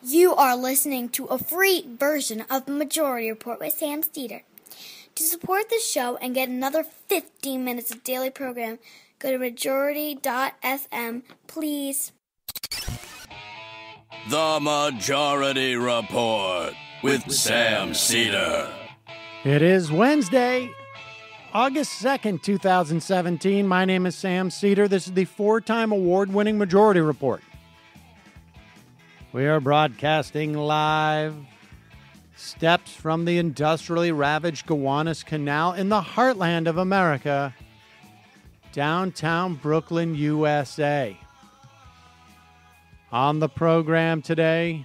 You are listening to a free version of the Majority Report with Sam Steeder. To support the show and get another 15 minutes of daily program, go to majority.fm, please. The Majority Report with Sam Steeder. It is Wednesday, August 2nd, 2017. My name is Sam Steeder. This is the four-time award-winning Majority Report. We are broadcasting live steps from the industrially ravaged Gowanus Canal in the heartland of America, downtown Brooklyn, USA. On the program today,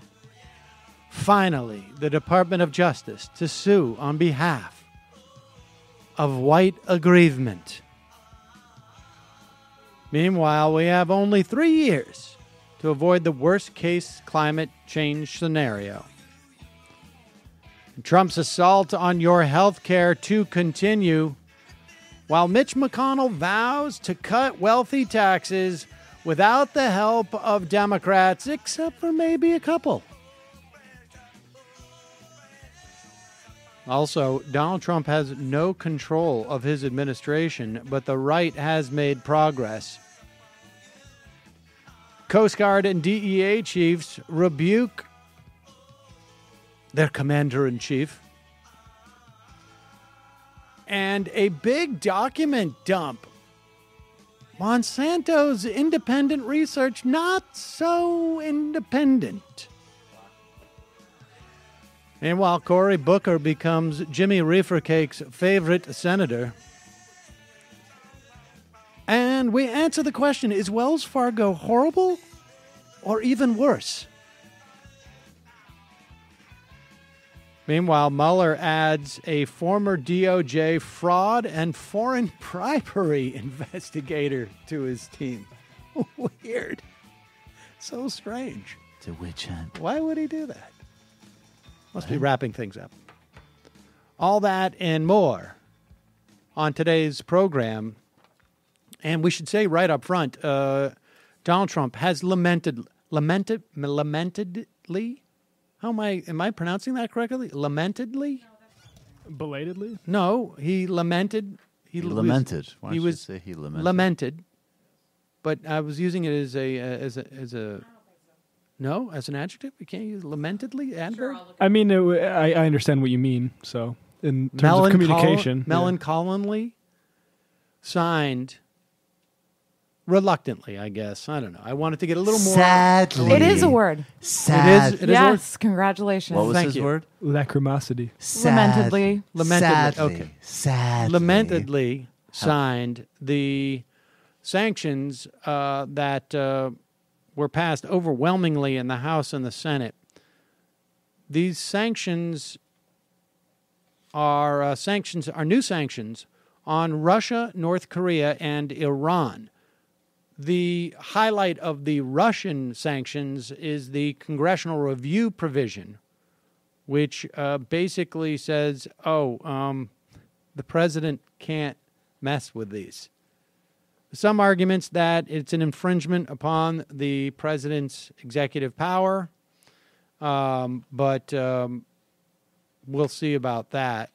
finally, the Department of Justice to sue on behalf of white aggrievement. Meanwhile, we have only 3 years to avoid the worst-case climate change scenario. Trump's assault on your health care to continue, while Mitch McConnell vows to cut wealthy taxes without the help of Democrats, except for maybe a couple. Also, Donald Trump has no control of his administration, but the right has made progress. Coast Guard and DEA chiefs rebuke their commander-in-chief. And a big document dump. Monsanto's independent research not so independent. And while Cory Booker becomes Jimmy Reefercake's favorite senator, and we answer the question, is Wells Fargo horrible or even worse? Meanwhile, Mueller adds a former DOJ fraud and foreign bribery investigator to his team. Weird. So strange. It's a witch hunt. Why would he do that? Must be wrapping things up. All that and more on today's program. And we should say right up front, Donald Trump has lamentedly, how am I pronouncing that correctly? Lamentedly? Belatedly? No, he lamented. He lamented. Why don't you say he lamented? Lamented. But I was using it as a no, as an adjective. You can't use lamentedly, adverb? I mean, I understand what you mean. So in terms of communication. Melancholy signed reluctantly, I guess. I don't know. I wanted to get a little more. Sadly. It is a word. Sad. It is Yes, congratulations. What was Thank his you. word? Lacrimosity. Lamentedly. Lamentedly. Sadly. Okay. Sadly. Lamentedly signed the sanctions that were passed overwhelmingly in the House and the Senate. These sanctions are new sanctions on Russia, North Korea, and Iran. The highlight of the Russian sanctions is the congressional review provision, which basically says, the president can't mess with these. Some arguments that it's an infringement upon the president's executive power, but we'll see about that.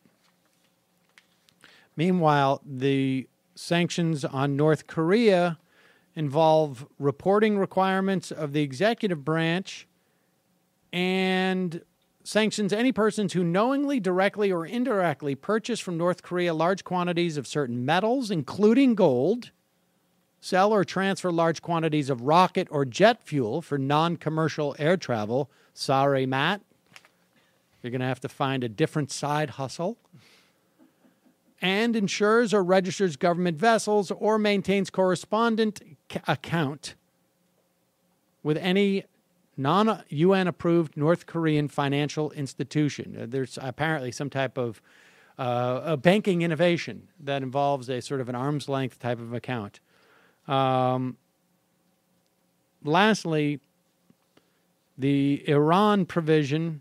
Meanwhile, the sanctions on North Korea involve reporting requirements of the executive branch and sanctions any persons who knowingly, directly, or indirectly purchase from North Korea large quantities of certain metals, including gold, sell or transfer large quantities of rocket or jet fuel for non-commercial air travel. Sorry, Matt. You're going to have to find a different side hustle. And insures or registers government vessels or maintains correspondent account with any non-UN approved North Korean financial institution. There's apparently some type of a banking innovation that involves a sort of an arm's length type of account. Lastly, the Iran provision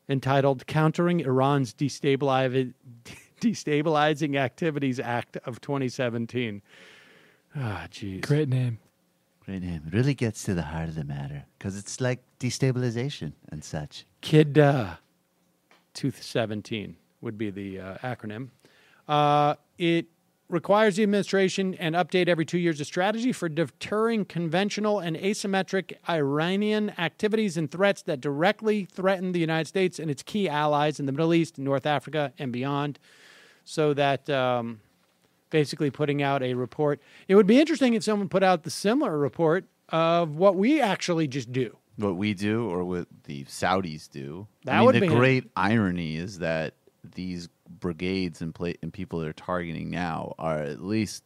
entitled Countering Iran's Destabilizing Activities Act of 2017. Ah, geez. Great name. It really gets to the heart of the matter because it's like destabilization and such. KIDA 217 would be the acronym. It requires the administration and update every 2 years a strategy for deterring conventional and asymmetric Iranian activities and threats that directly threaten the United States and its key allies in the Middle East, North Africa, and beyond. So that basically putting out a report. It would be interesting if someone put out the similar report of what we actually just do. What we do or what the Saudis do. That would be the great irony is that these brigades and people they're targeting now are at least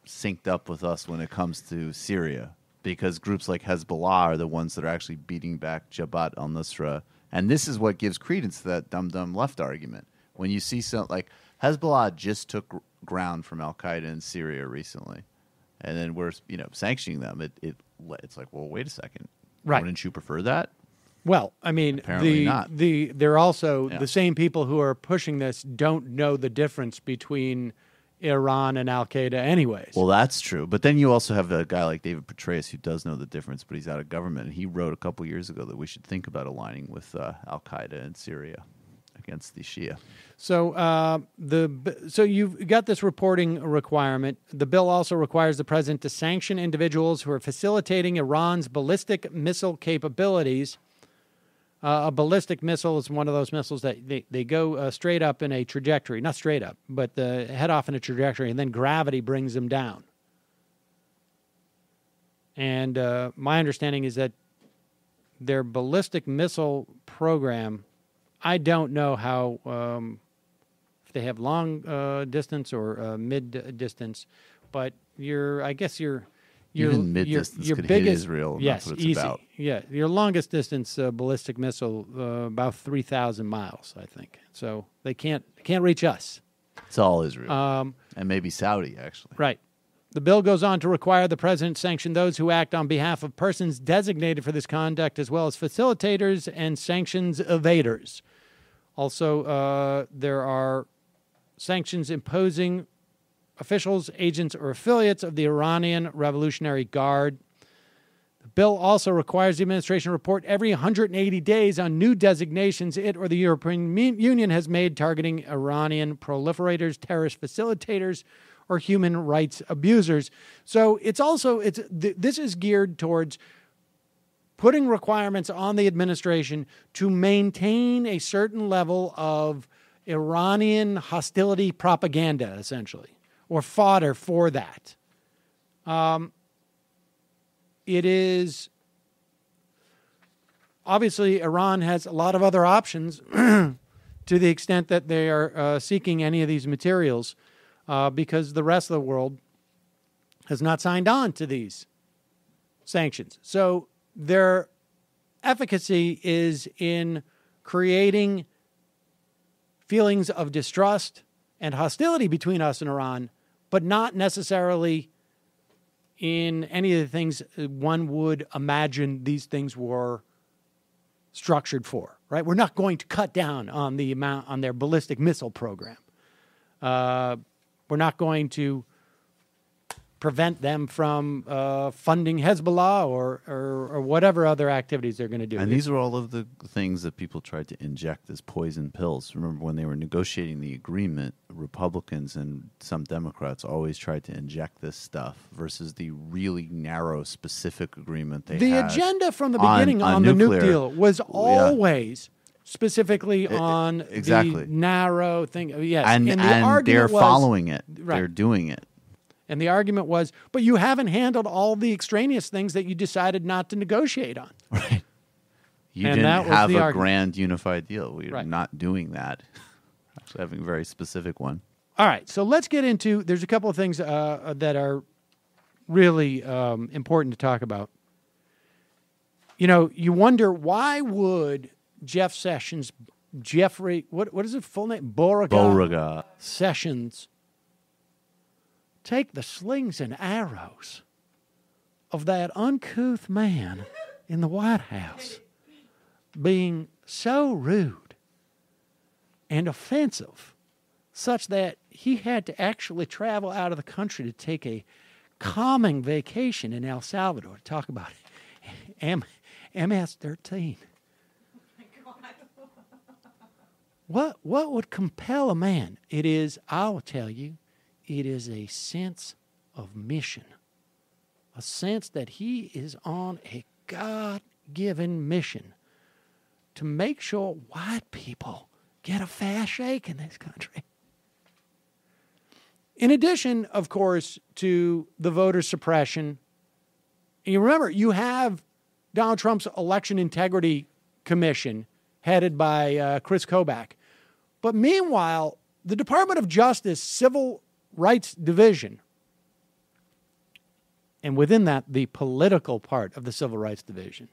synced up with us when it comes to Syria, because groups like Hezbollah are the ones that are actually beating back Jabhat al-Nusra. And this is what gives credence to that dumb left argument. When you see something like Hezbollah just took ground from al-Qaeda in Syria recently, and then we're sanctioning them, it's like, well, wait a second. Right. Wouldn't you prefer that? Well, I mean, Apparently not. They're also the same people who are pushing this don't know the difference between Iran and Al-Qaeda anyways. Well, that's true. But then you also have a guy like David Petraeus who does know the difference, but he's out of government. And he wrote a couple years ago that we should think about aligning with Al-Qaeda in Syria against the Shia. So so you've got this reporting requirement. The bill also requires the president to sanction individuals who are facilitating Iran's ballistic missile capabilities. A ballistic missile is one of those missiles that they go straight up in a trajectory. Not straight up, but head off in a trajectory, and then gravity brings them down. And my understanding is that their ballistic missile program, I don't know how, if they have long distance or mid distance, but even mid-distance could hit Israel. Yes, that's what it's easy. about. Yeah, your longest distance ballistic missile, about 3,000 miles, I think. So they can't reach us. It's all Israel. And maybe Saudi, actually. Right. The bill goes on to require the president sanction those who act on behalf of persons designated for this conduct, as well as facilitators and sanctions evaders. Also, there are sanctions imposing officials, agents, or affiliates of the Iranian Revolutionary Guard. The bill also requires the administration report every 180 days on new designations it or the European Union has made targeting Iranian proliferators, terrorist facilitators, or human rights abusers. So this is geared towards putting requirements on the administration to maintain a certain level of Iranian hostility propaganda, essentially, or fodder for that. It is obviously Iran has a lot of other options to the extent that they are seeking any of these materials because the rest of the world has not signed on to these sanctions. So their efficacy is in creating feelings of distrust and hostility between us and Iran, but not necessarily in any of the things one would imagine these things were structured for, right? We're not going to cut down on the amount on their ballistic missile program. We're not going to prevent them from funding Hezbollah or whatever other activities they're going to do. And these are all of the things that people tried to inject as poison pills. Remember when they were negotiating the agreement, Republicans and some Democrats always tried to inject this stuff versus the really narrow, specific agreement they had. The agenda from the beginning on the nuke deal was always specifically on the narrow thing. Yes, and they're following it. Right. They're doing it. And the argument was, but you haven't handled all the extraneous things that you decided not to negotiate on. Right. You didn't have a grand unified deal. We're not doing that. Actually having a very specific one. All right. So let's get into, there's a couple of things that are really important to talk about. You know, you wonder why would Jeffrey, what is his full name? Beauregard Sessions take the slings and arrows of that uncouth man in the White House being so rude and offensive such that he had to actually travel out of the country to take a calming vacation in El Salvador. Talk about MS-13. What would compel a man? It is, I'll tell you, it is a sense of mission. A sense that he is on a God-given mission to make sure white people get a fair shake in this country. In addition, of course, to the voter suppression, and you remember, you have Donald Trump's Election Integrity Commission headed by Chris Kobach. But meanwhile, the Department of Justice Civil Rights Division, and within that, the political part of the Civil Rights Division,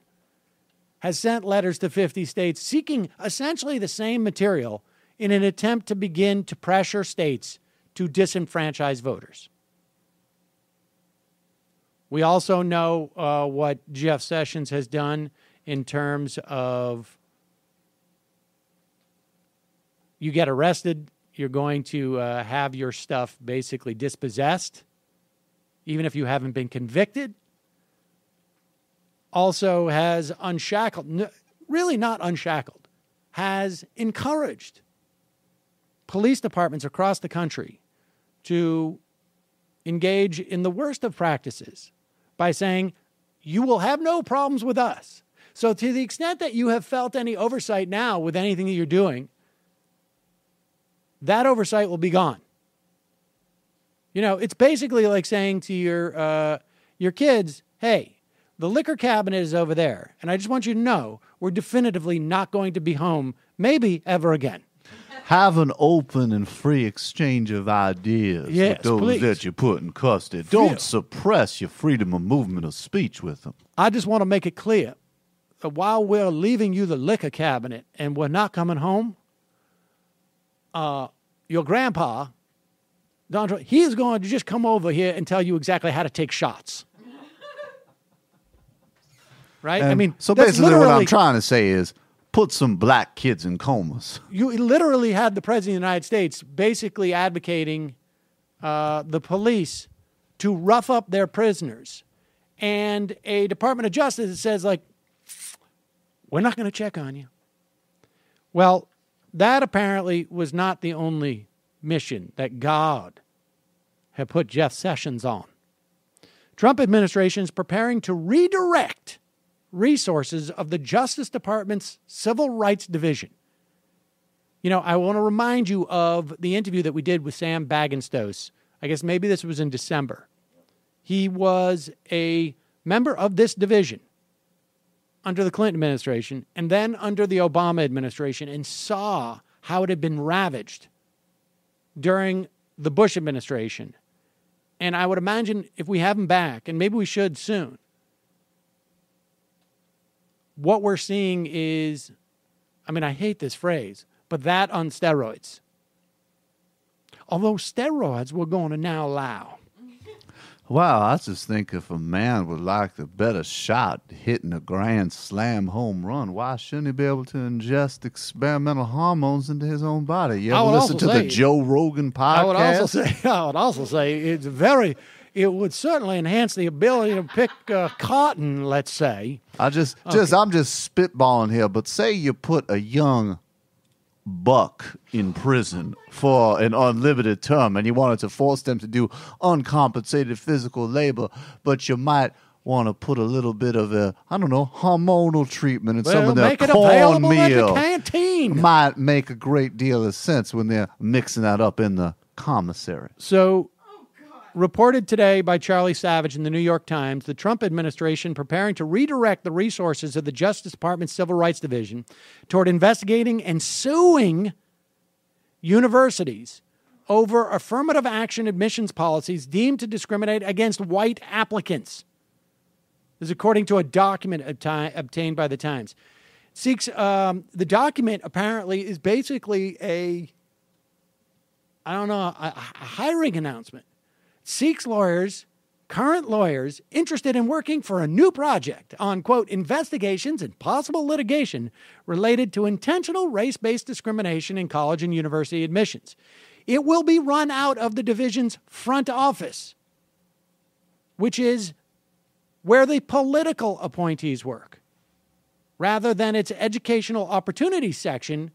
has sent letters to 50 states seeking essentially the same material in an attempt to begin to pressure states to disenfranchise voters. We also know what Jeff Sessions has done in terms of you get arrested, you're going to have your stuff basically dispossessed, even if you haven't been convicted. Also has unshackled, really not unshackled, has encouraged police departments across the country to engage in the worst of practices by saying, you will have no problems with us. So to the extent that you have felt any oversight now with anything that you're doing, that oversight will be gone. You know, it's basically like saying to your kids, hey, the liquor cabinet is over there, and I just want you to know we're definitively not going to be home, maybe ever again. Have an open and free exchange of ideas with those that you put in custody. Don't suppress your freedom of movement of speech with them. I just want to make it clear that while we're leaving you the liquor cabinet and we're not coming home, your grandpa, Donald Trump, he is going to just come over here and tell you exactly how to take shots. Right? I mean, so basically what I'm trying to say is put some black kids in comas. You literally had the President of the United States basically advocating the police to rough up their prisoners. And a Department of Justice that says, like, we're not going to check on you. Well, that apparently was not the only mission that God had put Jeff Sessions on. Trump administration is preparing to redirect resources of the Justice Department's Civil Rights Division. You know, I want to remind you of the interview that we did with Sam Bagenstos. I guess maybe this was in December. He was a member of this division under the Clinton administration and then under the Obama administration and saw how it had been ravaged during the Bush administration. And I would imagine if we have him back, and maybe we should soon, what we're seeing is, I mean, I hate this phrase, but that on steroids. Although steroids we're going to now allow. Wow, I just think if a man would like the better shot hitting a grand slam home run, why shouldn't he be able to ingest experimental hormones into his own body? You ever listen to the Joe Rogan podcast? I would also say it would certainly enhance the ability to pick cotton, let's say. I'm just spitballing here, but say you put a young buck in prison for an unlimited term and you wanted to force them to do uncompensated physical labor, but you might want to put a little bit of a, I don't know, hormonal treatment in some of their cornmeal. At the canteen. Might make a great deal of sense when they're mixing that up in the commissary. So, reported today by Charlie Savage in the New York Times, the Trump administration preparing to redirect the resources of the Justice Department's Civil Rights Division toward investigating and suing universities over affirmative action admissions policies deemed to discriminate against white applicants. This is according to a document obtained by the Times. The document apparently is basically a hiring announcement. Seeks lawyers, current lawyers, interested in working for a new project on, quote, investigations and possible litigation related to intentional race-based discrimination in college and university admissions. It will be run out of the division's front office. which is where the political appointees work, rather than its educational opportunities section,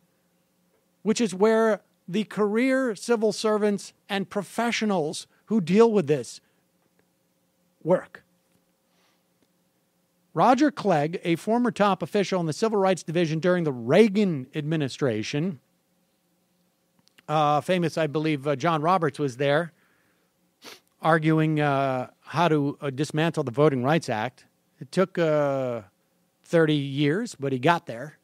which is where the career civil servants and professionals who deal with this work. Roger Clegg, a former top official in the Civil Rights Division during the Reagan administration, famous, I believe, John Roberts was there, arguing how to dismantle the Voting Rights Act. It took 30 years, but he got there.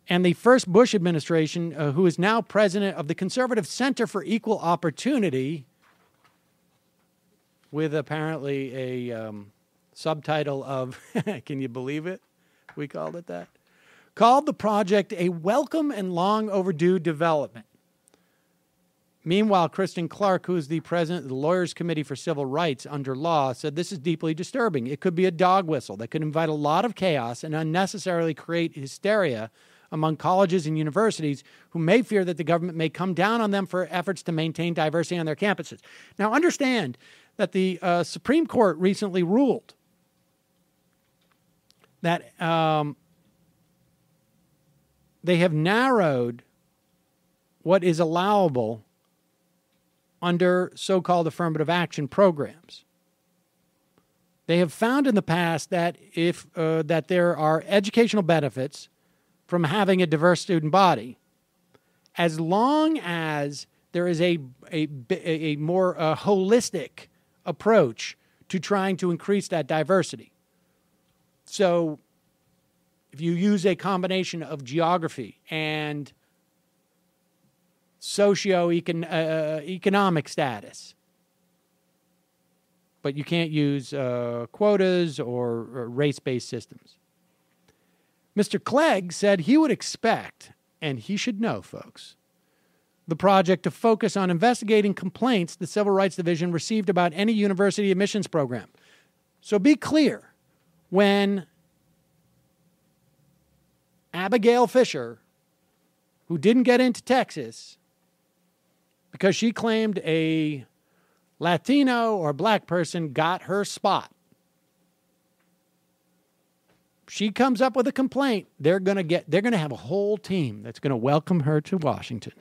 And the first Bush administration, who is now president of the Conservative Center for Equal Opportunity, with apparently a subtitle of, can you believe it? We called it that. Called the project a welcome and long overdue development. Meanwhile, Kristen Clark, who is the president of the Lawyers Committee for Civil Rights under law, said this is deeply disturbing. It could be a dog whistle that could invite a lot of chaos and unnecessarily create hysteria among colleges and universities who may fear that the government may come down on them for efforts to maintain diversity on their campuses. Now, understand that the Supreme Court recently ruled that they have narrowed what is allowable under so-called affirmative action programs. They have found in the past that if that there are educational benefits from having a diverse student body, as long as there is a more holistic approach to trying to increase that diversity. So if you use a combination of geography and economic status, but you can't use quotas or race-based systems. Mr. Clegg said he would expect, and he should know, folks, the project to focus on investigating complaints the Civil Rights Division received about any university admissions program. So be clear, when Abigail Fisher, who didn't get into Texas because she claimed a Latino or black person got her spot, she comes up with a complaint, they're going to have a whole team that's going to welcome her to Washington,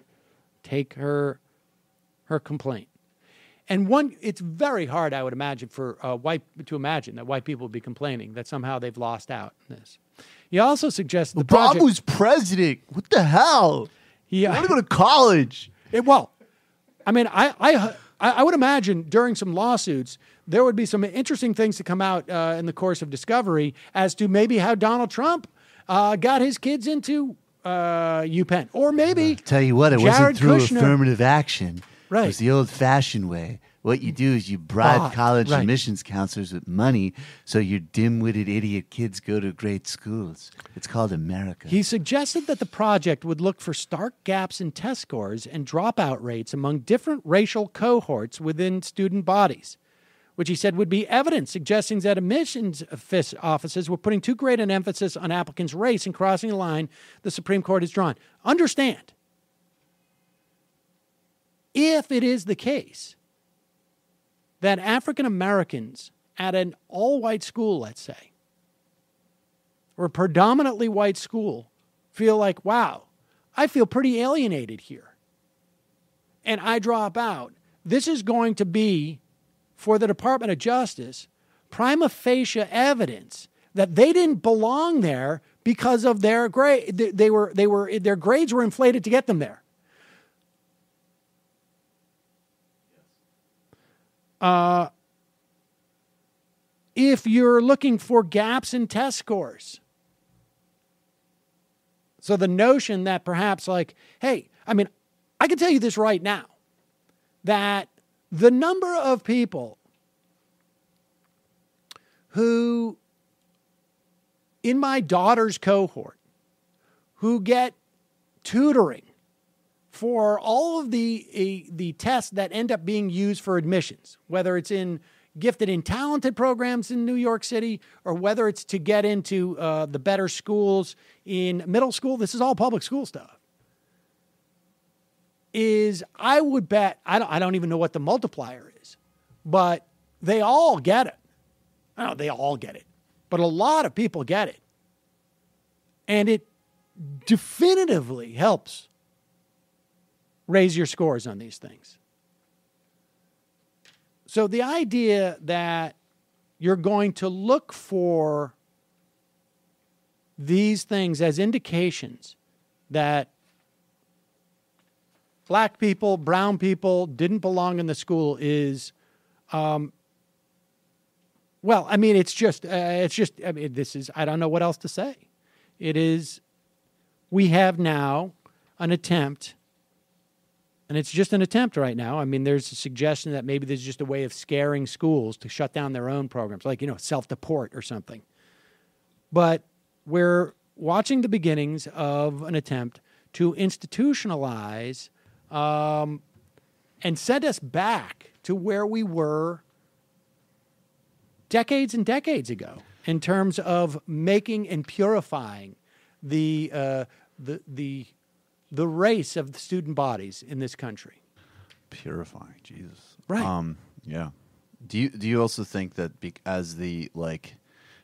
take her complaint. And it's very hard, I would imagine, for to imagine that white people would be complaining that somehow they've lost out in this. He also suggested Obama was president. What the hell? I want to go to college. I would imagine during some lawsuits, there would be some interesting things to come out in the course of discovery as to maybe how Donald Trump got his kids into UPenn. Or maybe tell you what, it Jared wasn't through Kushner. affirmative action. Right. It was the old-fashioned way. What you do is you bribe college right. admissions counselors with money so your dim-witted idiot kids go to great schools. It's called America. He suggested that the project would look for stark gaps in test scores and dropout rates among different racial cohorts within student bodies, which he said would be evidence suggesting that admissions offices were putting too great an emphasis on applicants' race and crossing the line the Supreme Court has drawn. Understand, if it is the case that African Americans at an all-white school, let's say, or a predominantly white school, feel like, wow, I feel pretty alienated here, and I drop out, this is going to be, for the Department of Justice, prima facie evidence that they didn't belong there because of their grade. Their grades were inflated to get them there. If you're looking for gaps in test scores, so the notion that perhaps I can tell you this right now, that the number of people who, in my daughter's cohort, who get tutoring for all of the tests that end up being used for admissions, whether it's in gifted and talented programs in New York City or whether it's to get into the better schools in middle school, this is all public school stuff, is I would bet, I don't even know what the multiplier is, but they all get it. I don't know, they all get it, but a lot of people get it. And it definitively helps raise your scores on these things. So the idea that you're going to look for these things as indications that black people, brown people didn't belong in the school is, well, I mean, it's just, I mean, this is, I don't know what else to say. It is, we have now an attempt, and it's just an attempt right now. I mean, there's a suggestion that maybe there's just a way of scaring schools to shut down their own programs, like, self-deport or something. But we're watching the beginnings of an attempt to institutionalize and send us back to where we were decades and decades ago in terms of making and purifying the race of the student bodies in this country. Purifying, Jesus. Right. Yeah. Do you also think that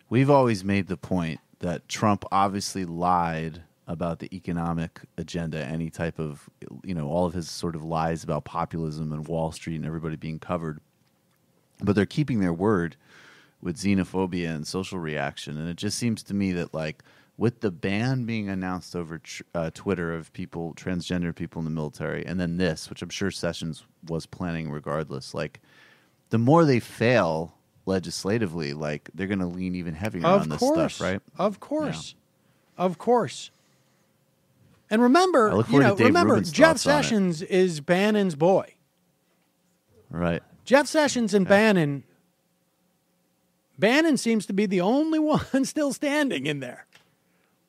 we've always made the point that Trump obviously lied about the economic agenda, any type of, all of his sort of lies about populism and Wall Street and everybody being covered, but they're keeping their word with xenophobia and social reaction. And it just seems to me that with the ban being announced over Twitter of people, transgender people in the military, and then this, which I'm sure Sessions was planning regardless, the more they fail legislatively, they're going to lean even heavier on this stuff, right? Of course. Yeah. Of course. And remember, Jeff Sessions is Bannon's boy. Right. Jeff Sessions and Bannon seems to be the only one still standing in there.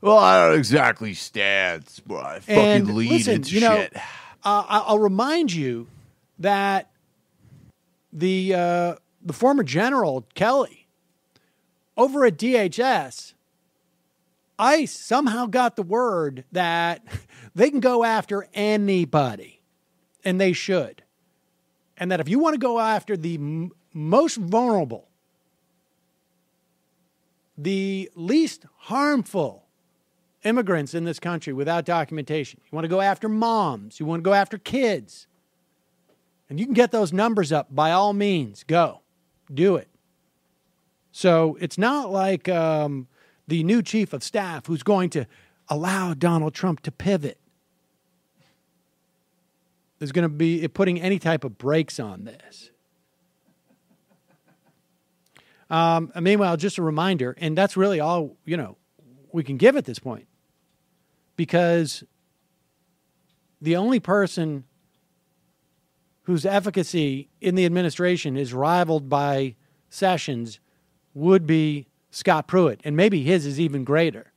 Well, I don't exactly stand, but I fucking lead into shit. I'll remind you that the former general, Kelly, over at DHS, ICE somehow got the word that they can go after anybody, and they should. And that if you want to go after the most vulnerable, the least harmful immigrants in this country without documentation, you want to go after moms, you want to go after kids, and you can get those numbers up, by all means, go. Do it. So it's not like the new chief of staff who's going to allow Donald Trump to pivot is going to be putting any type of brakes on this. Meanwhile, just a reminder, and that's really all, we can give at this point, because the only person whose efficacy in the administration is rivaled by Sessions would be Scott Pruitt, and maybe his is even greater.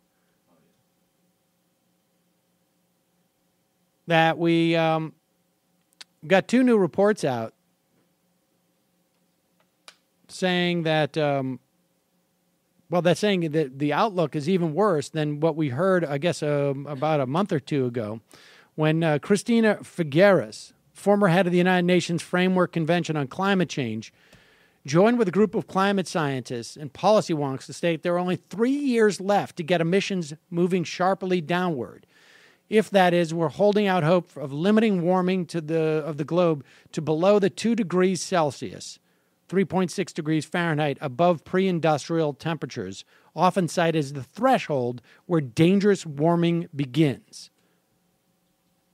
That we got two new reports out saying that, that's saying that the outlook is even worse than what we heard, I guess, about a month or two ago, when Christina Figueres, former head of the United Nations Framework Convention on Climate Change, joined with a group of climate scientists and policy wonks to state there are only 3 years left to get emissions moving sharply downward. If that is, we're holding out hope of limiting warming of the globe to below the 2 degrees Celsius, 3.6 degrees Fahrenheit, above pre-industrial temperatures, often cited as the threshold where dangerous warming begins.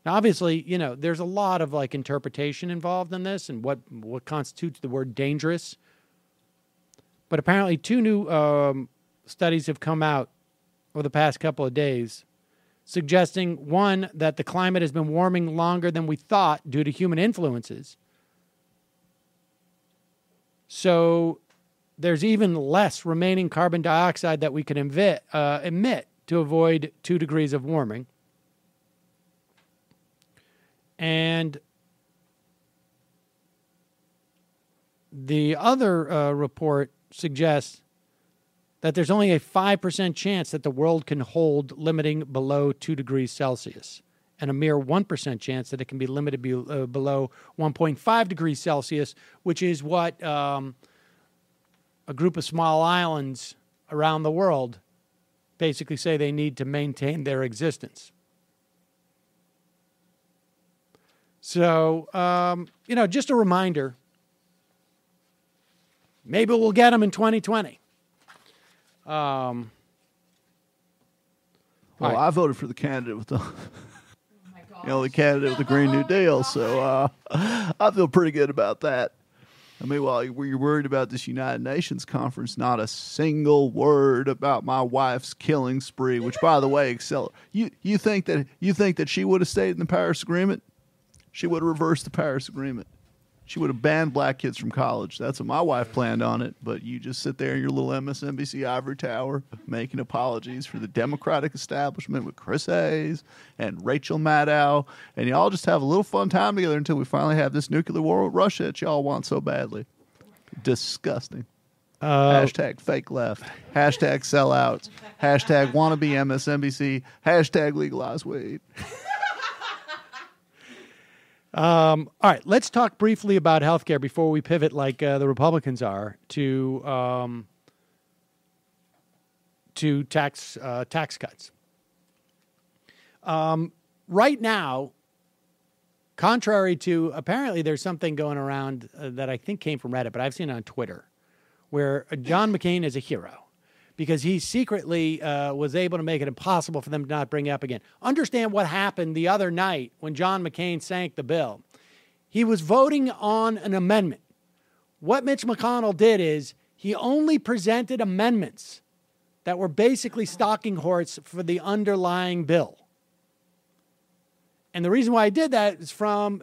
Now, obviously, there's a lot of interpretation involved in this and what constitutes the word dangerous. But apparently 2 new studies have come out over the past couple of days suggesting, one, that the climate has been warming longer than we thought due to human influences. So there's even less remaining carbon dioxide that we can emit to avoid 2 degrees of warming. And the other report suggests that there's only a 5% chance that the world can hold limiting below 2 degrees Celsius, and a mere 1% chance that it can be limited below 1.5 degrees Celsius, which is what a group of small islands around the world basically say they need to maintain their existence. So, just a reminder, maybe we'll get them in 2020. Well, I voted for the candidate with the, the candidate with the Green New Deal, so I feel pretty good about that. I mean, while you're worried about this United Nations conference, not a single word about my wife's killing spree. Which, by the way, you think that she would have stayed in the Paris Agreement? She would have reversed the Paris Agreement. She would have banned black kids from college. That's what my wife planned on it. But you just sit there in your little MSNBC ivory tower making apologies for the Democratic establishment with Chris Hayes and Rachel Maddow. And y'all just have a little fun time together until we finally have this nuclear war with Russia that y'all want so badly. Disgusting. Hashtag fake left. Hashtag sellouts. Hashtag wannabe MSNBC. Hashtag legalize weed. All right, let's talk briefly about healthcare before we pivot, like the Republicans are, to tax cuts. Right now, contrary to apparently there's something going around that I think came from Reddit, but I've seen it on Twitter, where John McCain is a hero because he secretly was able to make it impossible for them to not bring it up again. Understand what happened the other night when John McCain sank the bill. He was voting on an amendment. What Mitch McConnell did is he only presented amendments that were basically stalking horse for the underlying bill. And the reason why he did that is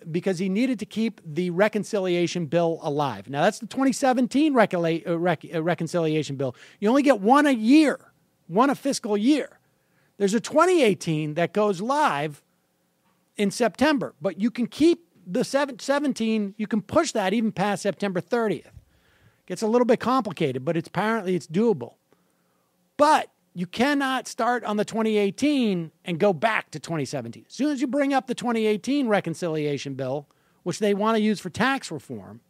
because he needed to keep the reconciliation bill alive. Now, that's the 2017 reconciliation bill. You only get one a year, one a fiscal year. There's a 2018 that goes live in September, but you can keep the 17, you can push that even past September 30th. Gets a little bit complicated, but apparently it's doable. But you cannot start on the 2018 and go back to 2017. As soon as you bring up the 2018 reconciliation bill, which they want to use for tax reform,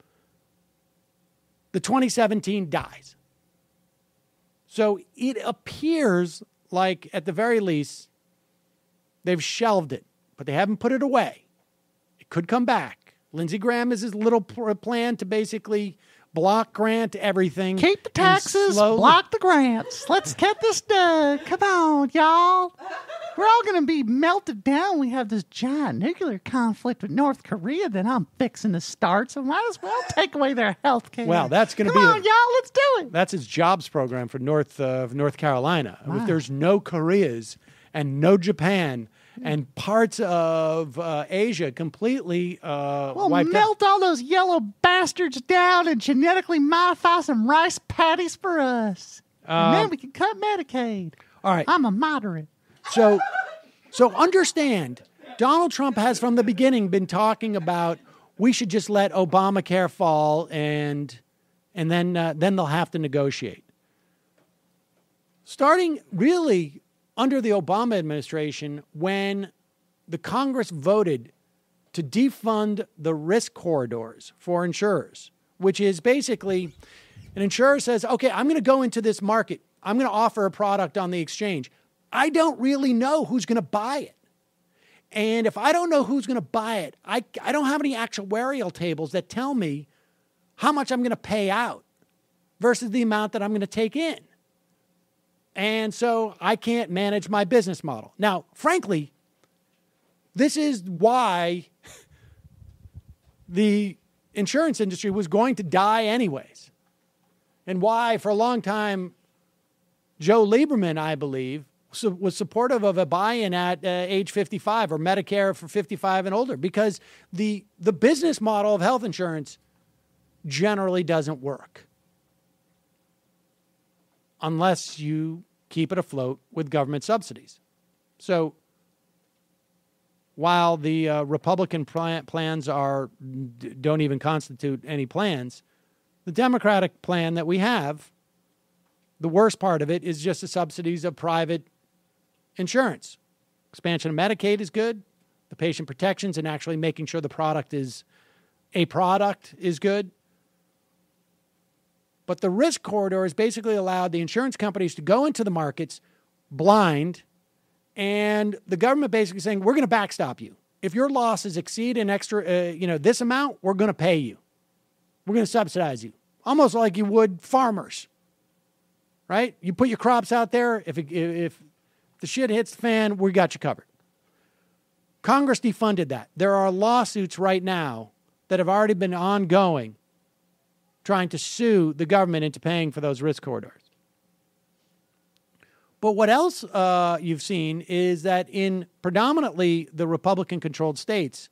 the 2017 dies. So it appears like, at the very least, they've shelved it, but they haven't put it away. It could come back. Lindsey Graham has his little plan to basically block grant everything. Keep the taxes, block the grants. Let's get this done. Come on, y'all. We're all going to be melted down. We have this giant nuclear conflict with North Korea that I'm fixing to start, so might as well take away their health care. Well, that's going to be... Come on, y'all, let's do it. That's his jobs program for North Carolina. Wow. If there's no Koreas and no Japan and parts of Asia completely we'll wiped melt out. all those yellow bastards down and genetically modify some rice patties for us. And then we can cut Medicaid. All right. I'm a moderate. So understand, Donald Trump has from the beginning been talking about we should just let Obamacare fall and then they'll have to negotiate. Starting really under the Obama administration, when the Congress voted to defund the risk corridors for insurers, which is basically an insurer says, okay, I'm going to go into this market. I'm going to offer a product on the exchange. I don't really know who's going to buy it. And if I don't know who's going to buy it, I don't have any actuarial tables that tell me how much I'm going to pay out versus the amount that I'm going to take in. And so I can't manage my business model. Now, frankly, this is why the insurance industry was going to die anyways. And why, for a long time, Joe Lieberman, I believe, was supportive of a buy-in at age 55 or Medicare for 55 and older, because the business model of health insurance generally doesn't work unless you keep it afloat with government subsidies. So while the Republican plans don't even constitute any plans, the Democratic plan that we have, the worst part of it is just the subsidies of private insurance. Expansion of Medicaid is good. The patient protections and actually making sure the product is good. But the risk corridor has basically allowed the insurance companies to go into the markets blind, and the government basically saying, we're going to backstop you. If your losses exceed an extra, this amount, we're going to pay you. We're going to subsidize you. Almost like you would farmers, right? You put your crops out there. If the shit hits the fan, we got you covered. Congress defunded that. There are lawsuits right now that have already been ongoing trying to sue the government into paying for those risk corridors. But what else you've seen is that in predominantly the Republican-controlled states,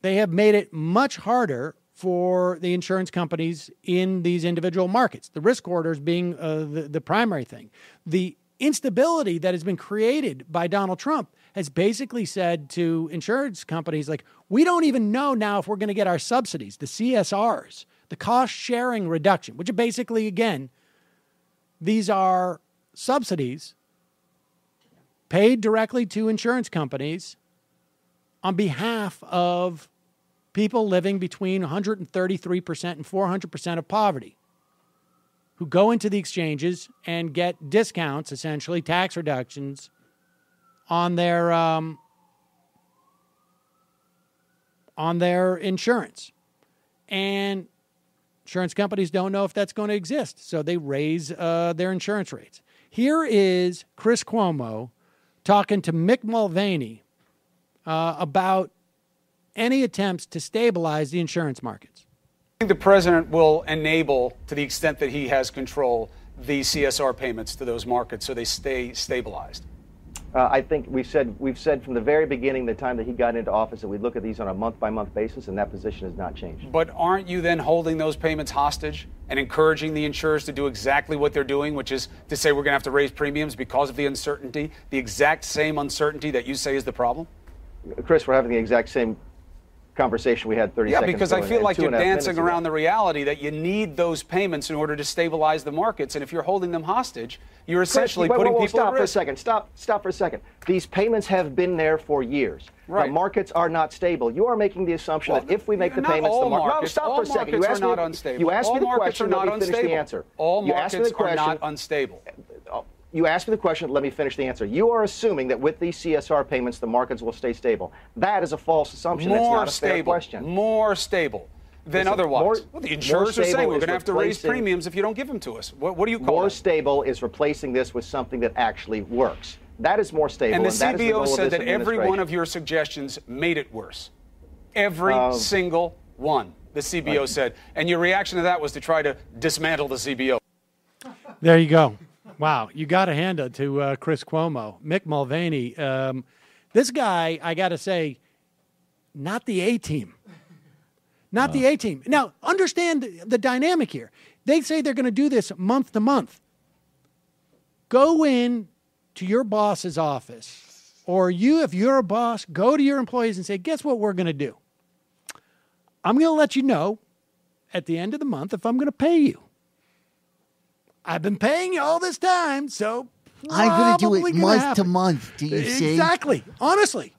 they have made it much harder for the insurance companies in these individual markets, the risk corridors being the primary thing. The instability that has been created by Donald Trump has basically said to insurance companies, like, we don't even know now if we're going to get our subsidies, the CSRs, the cost-sharing reduction, which are basically, again, these are subsidies paid directly to insurance companies on behalf of people living between 133% and 400% of poverty, who go into the exchanges and get discounts, essentially tax reductions, on their insurance. And insurance companies don't know if that's going to exist, so they raise their insurance rates. Here is Chris Cuomo talking to Mick Mulvaney about any attempts to stabilize the insurance markets. I think the president will enable, to the extent that he has control, the CSR payments to those markets so they stay stabilized. I think we've said from the very beginning, the time that he got into office, that we look at these on a month-by-month basis, and that position has not changed. But aren't you then holding those payments hostage and encouraging the insurers to do exactly what they're doing, which is to say we're going to have to raise premiums because of the uncertainty, the exact same uncertainty that you say is the problem? Chris, we're having the exact same conversation we had 30 seconds ago. Yeah, because I feel like you're dancing around the reality that you need those payments in order to stabilize the markets. And if you're holding them hostage, you're essentially putting people at risk. Stop for a second. These payments have been there for years. Right. The markets are not stable. You are making the assumption that if we make the payments, the market. No, stop for a second. You asked me, not unstable. You asked me the question. Let me finish the answer. All markets are not unstable. You asked me the question, let me finish the answer. You are assuming that with these CSR payments, the markets will stay stable. That is a false assumption. That's not a fair question. More stable than otherwise. Well, the insurers are saying we're going to have to raise premiums if you don't give them to us. What do you call it? More stable is replacing this with something that actually works. That is more stable. And the CBO said that every one of your suggestions made it worse. Every single one, the CBO said. And your reaction to that was to try to dismantle the CBO. There you go. Wow, you got to hand it to Chris Cuomo. Mick Mulvaney, this guy, I got to say, not the A-team. Not the A-team. Now, understand the dynamic here. They say they're going to do this month to month. Go in to your boss's office, or if you're a boss, go to your employees and say, guess what we're going to do? I'm going to let you know at the end of the month if I'm going to pay you. I've been paying you all this time, so I'm going to do it month to month, do you see? Exactly. Honestly.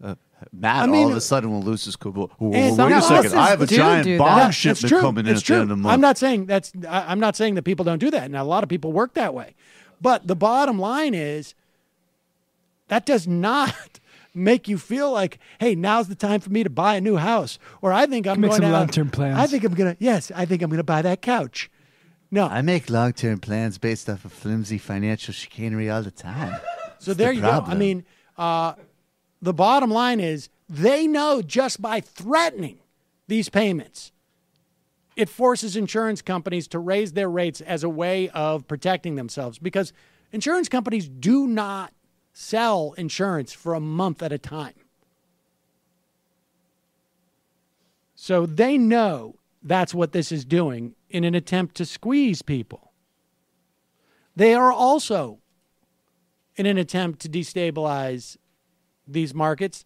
Matt all of a sudden will lose his cool. Wait a second. I have a giant box shipment coming in at the end of the month. I'm not saying that people don't do that. Now, a lot of people work that way. But the bottom line is that does not make you feel like, hey, now's the time for me to buy a new house. Or I think I'm make going some to long-term plans. I think I'm going to buy that couch. No. I make long-term plans based off of flimsy financial chicanery all the time. So there you go. I mean, the bottom line is they know just by threatening these payments, it forces insurance companies to raise their rates as a way of protecting themselves, because insurance companies do not sell insurance for a month at a time. So they know that's what this is doing in an attempt to squeeze people. They are also, in an attempt to destabilize these markets,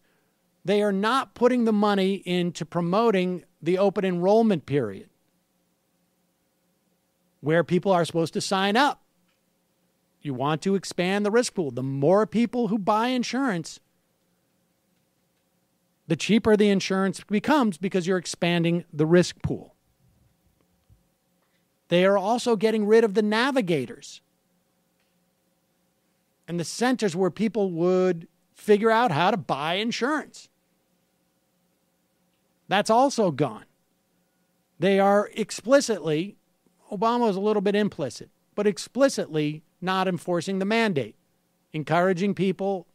they are not putting the money into promoting the open enrollment period, where people are supposed to sign up. You want to expand the risk pool. The more people who buy insurance, the cheaper the insurance becomes, because you're expanding the risk pool. They are also getting rid of the navigators and the centers where people would figure out how to buy insurance. That's also gone. They are explicitly, Obama was a little bit implicit, but explicitly not enforcing the mandate, encouraging people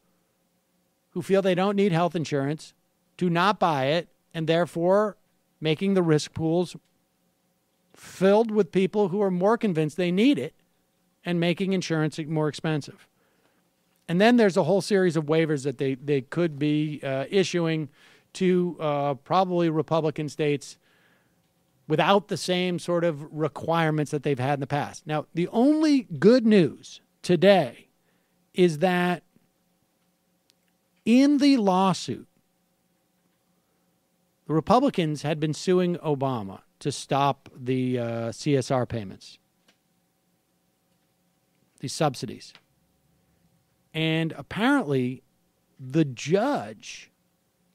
who feel they don't need health insurance to not buy it, and therefore making the risk pools filled with people who are more convinced they need it and making insurance more expensive. And then there's a whole series of waivers that they could be issuing to probably Republican states without the same sort of requirements that they've had in the past. Now, the only good news today is that in the lawsuit, the Republicans had been suing Obama to stop the CSR payments, these subsidies. And apparently the judge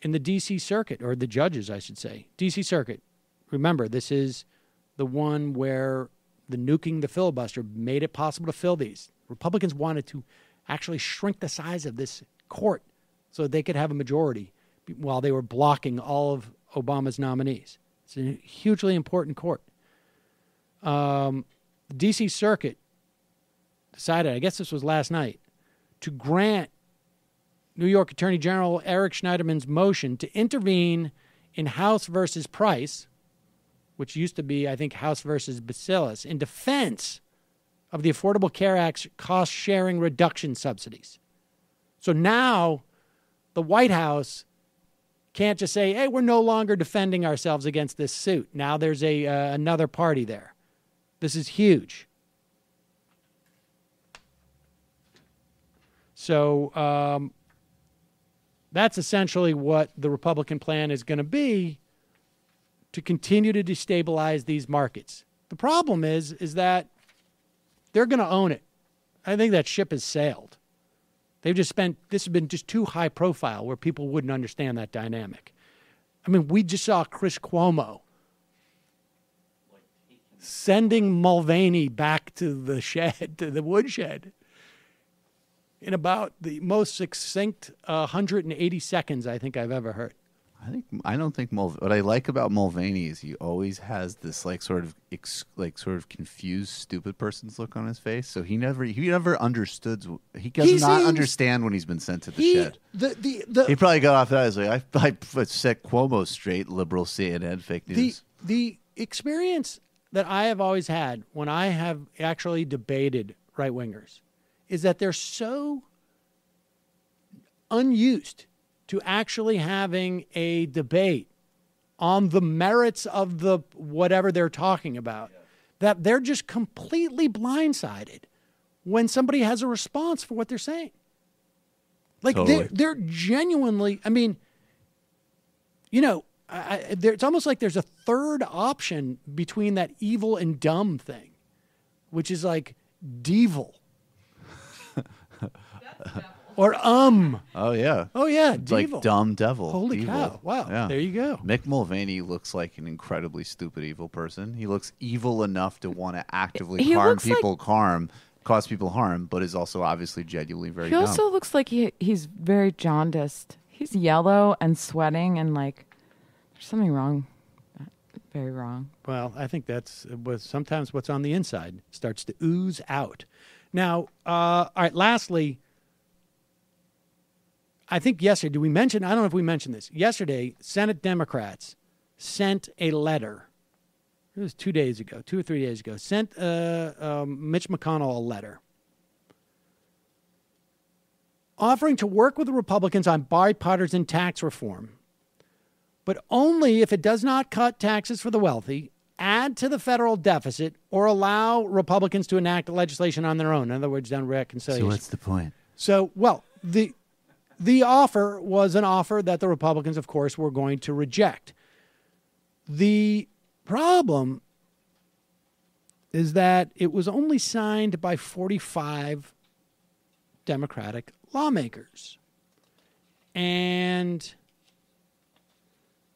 in the D.C. Circuit, or the judges, I should say, D.C. Circuit, remember, this is the one where the nuking the filibuster made it possible to fill these. Republicans wanted to actually shrink the size of this court so that they could have a majority while they were blocking all of Obama's nominees. It's a hugely important court. The D.C. Circuit decided, I guess this was last night, to grant New York Attorney General Eric Schneiderman's motion to intervene in House versus Price, which used to be, I think, House versus Bacillus, in defense of the Affordable Care Act's cost-sharing reduction subsidies. So now the White House can't just say, hey, we're no longer defending ourselves against this suit. Now there's another party there. This is huge. So that's essentially what the Republican plan is going to be, to continue to destabilize these markets. The problem is that they're going to own it. I think that ship has sailed. They've just this has been just too high profile where people wouldn't understand that dynamic. I mean, we just saw Chris Cuomo sending Mulvaney back to the shed, to the woodshed, in about the most succinct 180 seconds I think I've ever heard. I don't think what I like about Mulvaney is he always has this sort of confused, stupid person's look on his face. So he never understood. He does not understand when he's been sent to the shed. He probably got off that. I was like, I set Cuomo straight, liberal CNN, fake news. The experience that I have always had when I have actually debated right wingers is that they're so unused to actually having a debate on the merits of the whatever they're talking about, that they're just completely blindsided when somebody has a response for what they're saying. Like, totally. They're genuinely, I mean, you know, it's almost like there's a third option between that evil and dumb thing, which is like devil. Or Oh, yeah. Oh, yeah, It's devil. like dumb devil. Holy evil. cow. Wow. Yeah. There you go. Mick Mulvaney looks like an incredibly stupid, evil person. He looks evil enough to want to actively cause people harm, but is also obviously genuinely very dumb. He also looks like he's very jaundiced. He's yellow and sweating, and like there's something wrong. Very wrong. Well, I think sometimes what's on the inside starts to ooze out. Now, all right, lastly, I think yesterday, did we mention, I don't know if we mentioned this. Yesterday, Senate Democrats sent a letter. It was 2 days ago, 2 or 3 days ago. Sent Mitch McConnell a letter offering to work with the Republicans on bipartisan tax reform, but only if it does not cut taxes for the wealthy, add to the federal deficit, or allow Republicans to enact legislation on their own. In other words, done reconciliation. So what's the point? So, well, the offer was an offer that the Republicans, of course, were going to reject. The problem is that it was only signed by 45 Democratic lawmakers. And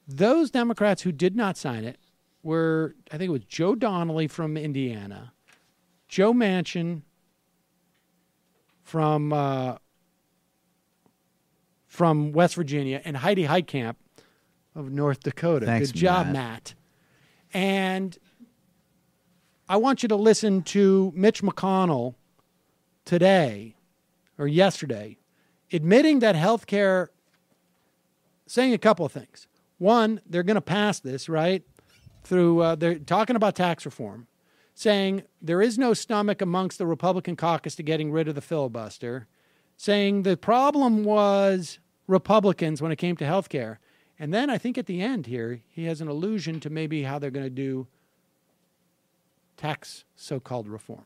those Democrats who did not sign it were, I think it was Joe Donnelly from Indiana, Joe Manchin from West Virginia, and Heidi Heitkamp of North Dakota. Thanks, Good job, Matt. And I want you to listen to Mitch McConnell today or yesterday admitting that healthcare, saying a couple of things. One, they're going to pass this, right? Through they're talking about tax reform, saying there is no stomach amongst the Republican caucus to getting rid of the filibuster, saying the problem was Republicans when it came to health care. And then I think at the end here, he has an allusion to maybe how they're going to do tax so-called reform.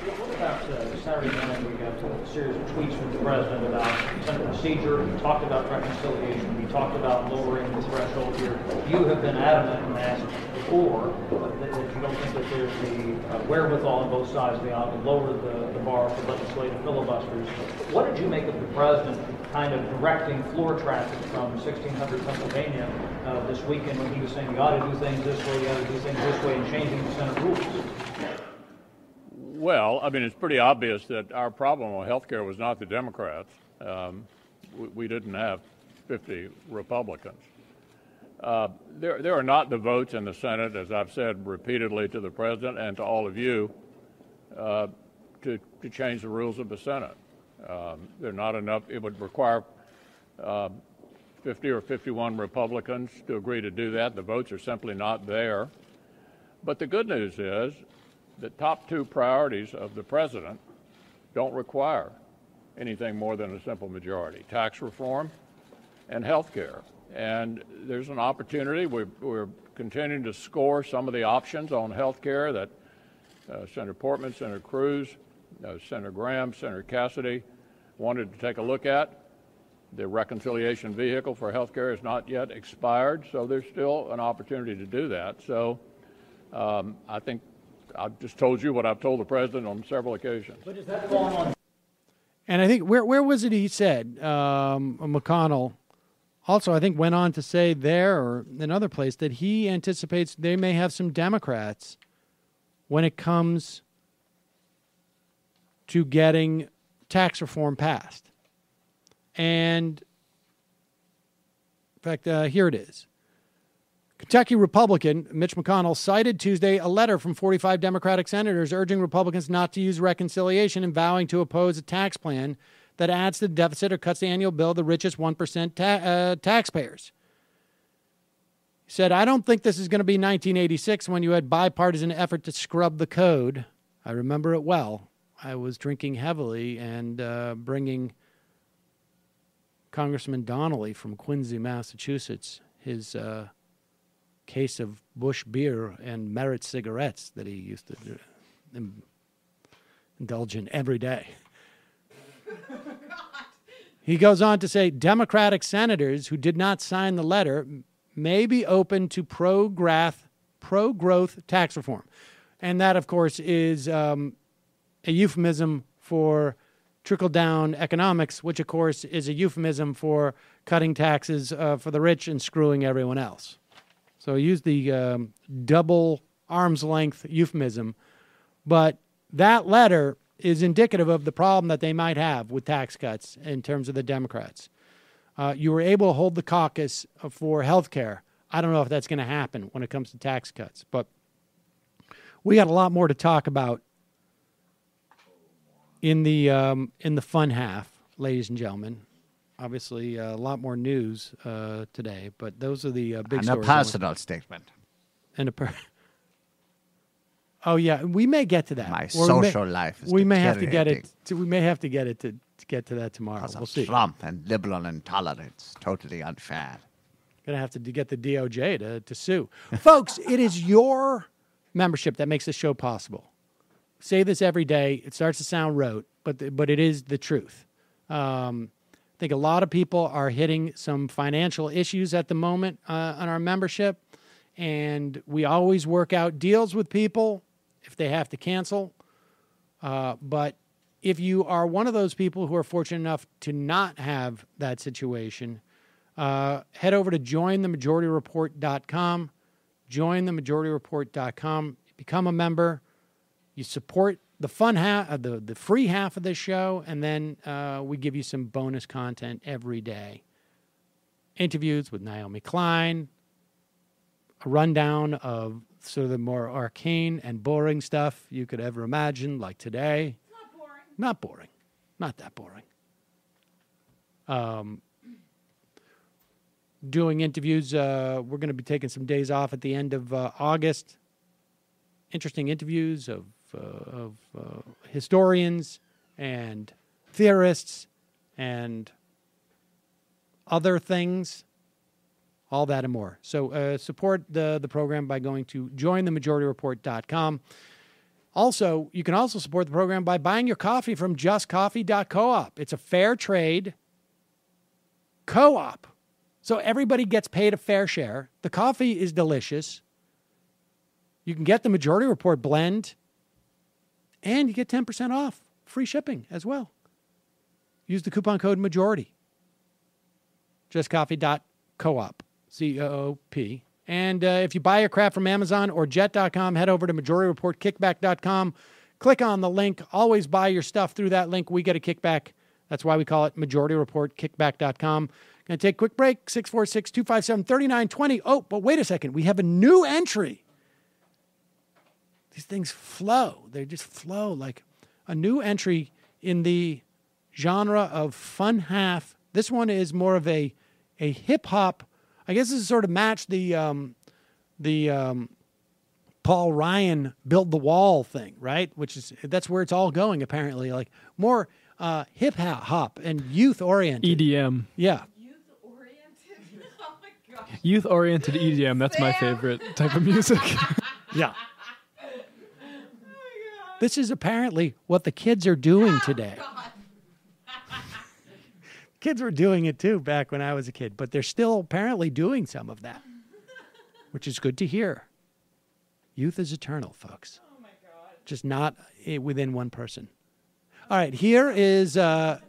What about Saturday morning we got a series of tweets from the president about Senate procedure. He talked about reconciliation. He talked about lowering the threshold here. You have been adamant and asked before that you don't think that there's the wherewithal on both sides of the aisle to lower the bar for legislative filibusters. What did you make of the president kind of directing floor traffic from 1600 Pennsylvania this weekend when he was saying you ought to do things this way, you ought to do things this way, and changing the Senate rules? Well, I mean, it's pretty obvious that our problem with health care was not the Democrats. We didn't have 50 Republicans. There are not the votes in the Senate, as I've said repeatedly to the president and to all of you, to change the rules of the Senate. There are not enough. It would require 50 or 51 Republicans to agree to do that. The votes are simply not there. But the good news is the top two priorities of the president don't require anything more than a simple majority: tax reform and health care. And there's an opportunity. We're continuing to score some of the options on health care that Senator Portman, Senator Cruz, Senator Graham, Senator Cassidy wanted to take a look at. The reconciliation vehicle for health care has not yet expired, so there's still an opportunity to do that. So I think I've just told you what I've told the president on several occasions. But is that going on? And I think, where was it he said, McConnell also, I think, went on to say there or another place that he anticipates they may have some Democrats when it comes to getting tax reform passed. And, in fact, here it is. Kentucky Republican Mitch McConnell cited Tuesday a letter from 45 Democratic senators urging Republicans not to use reconciliation and vowing to oppose a tax plan that adds to the deficit or cuts the annual bill of the richest 1% taxpayers. He said, I don't think this is going to be 1986 when you had bipartisan effort to scrub the code. I remember it well. I was drinking heavily and bringing Congressman Donnelly from Quincy, Massachusetts, his case of Busch beer and Merit cigarettes that he used to indulge in every day. He goes on to say Democratic senators who did not sign the letter may be open to pro-growth tax reform. And that, of course, is a euphemism for trickle-down economics, which, of course, is a euphemism for cutting taxes for the rich and screwing everyone else. So use the double arm's length euphemism. But that letter is indicative of the problem that they might have with tax cuts in terms of the Democrats. You were able to hold the caucus for health care. I don't know if that's going to happen when it comes to tax cuts. But we got a lot more to talk about in the fun half, ladies and gentlemen. Obviously, a lot more news today, but those are the big stories. And a personal statement. And oh yeah, we may get to that. My social life is we may have to get it. We may have to get it to get to that tomorrow. We'll see. Trump and liberal intolerance, totally unfair. Gonna have to get the DOJ to sue, folks. It is your membership that makes this show possible. Say this every day. It starts to sound rote, but it is the truth. I think a lot of people are hitting some financial issues at the moment on our membership, and we always work out deals with people if they have to cancel. But if you are one of those people who are fortunate enough to not have that situation, Head over to jointhemajorityreport.com. Jointhemajorityreport.com. Become a member. You support the fun half, the free half of this show, and then we give you some bonus content every day. Interviews with Naomi Klein, a rundown of sort of the more arcane and boring stuff you could ever imagine, like today. It's not boring. Not boring. Not that boring. Doing interviews. We're going to be taking some days off at the end of August. Interesting interviews of historians and theorists and other things, all that and more. So support the program by going to jointhemajorityreport.com. Also, you can also support the program by buying your coffee from justcoffee.coop. It's a fair trade co-op. So everybody gets paid a fair share. The coffee is delicious. You can get the Majority Report blend, and you get 10% off. Free shipping as well. Use the coupon code MAJORITY. JustCoffee.coop. C-O-O-P. And if you buy your crap from Amazon or Jet.com, head over to MajorityReportKickback.com. Click on the link. Always buy your stuff through that link. We get a kickback. That's why we call it MajorityReportKickback.com. Going to take a quick break. 646-257-3920. Oh, but wait a second. We have a new entry. These things flow. They just flow like a new entry in the genre of fun half. This one is more of a hip-hop. I guess this is sort of match the Paul Ryan Build the Wall thing, right? That's where it's all going, apparently. Like more hip-hop and youth-oriented. EDM. Yeah. Youth-oriented EDM. That's my favorite type of music. Yeah. This is apparently what the kids are doing today. Kids were doing it too back when I was a kid, but they're still apparently doing some of that, which is good to hear. Youth is eternal, folks. Oh my God. Just not within one person. All right, here is the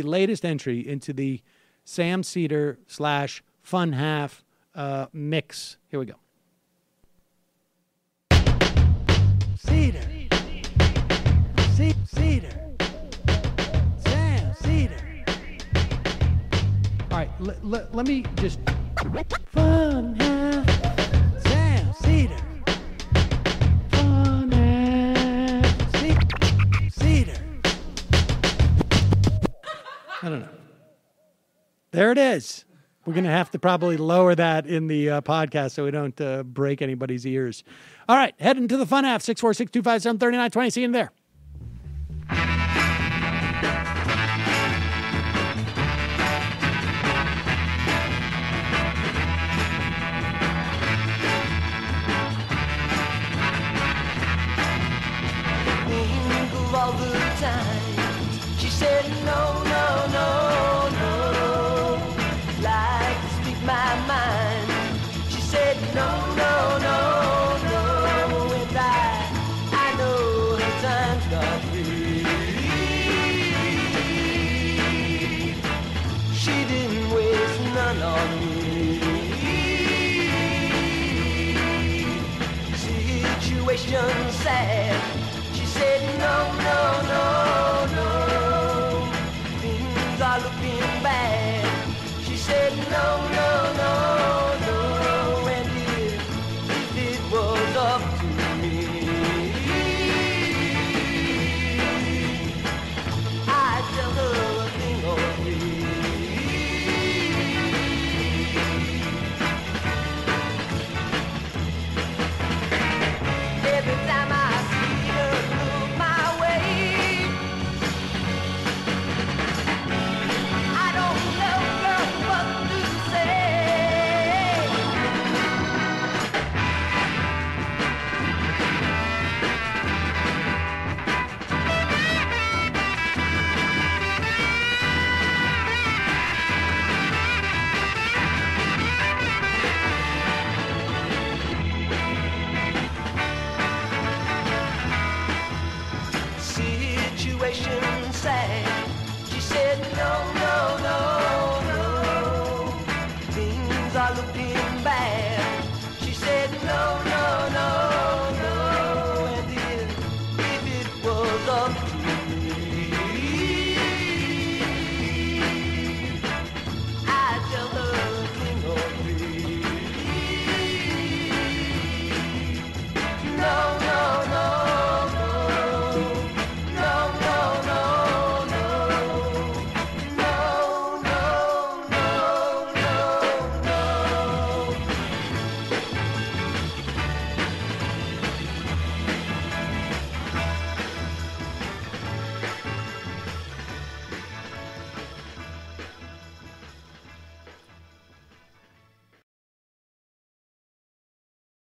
latest entry into the Sam Seder / Fun Half mix. Here we go. Seder. Seder. Sam Seder. All right, let me just... Fun Half. Sam Seder. Fun Half. Seder. I don't know. There it is. We're going to have to probably lower that in the podcast so we don't break anybody's ears. All right, head into the fun half, 646-257-3920. See you in there. Think of all the times she said no, no, no, no. Like to speak my mind. She said no, no, no, no. And I know her time's not free. She didn't waste none on me. Situation sad. She said no, no, no, no. Things are looking bad. She said no, no, no, no. And if it was up to me, I'd tell her a thing or three. Every time I see her look my way, I don't know, girl, what to say. Situation sad.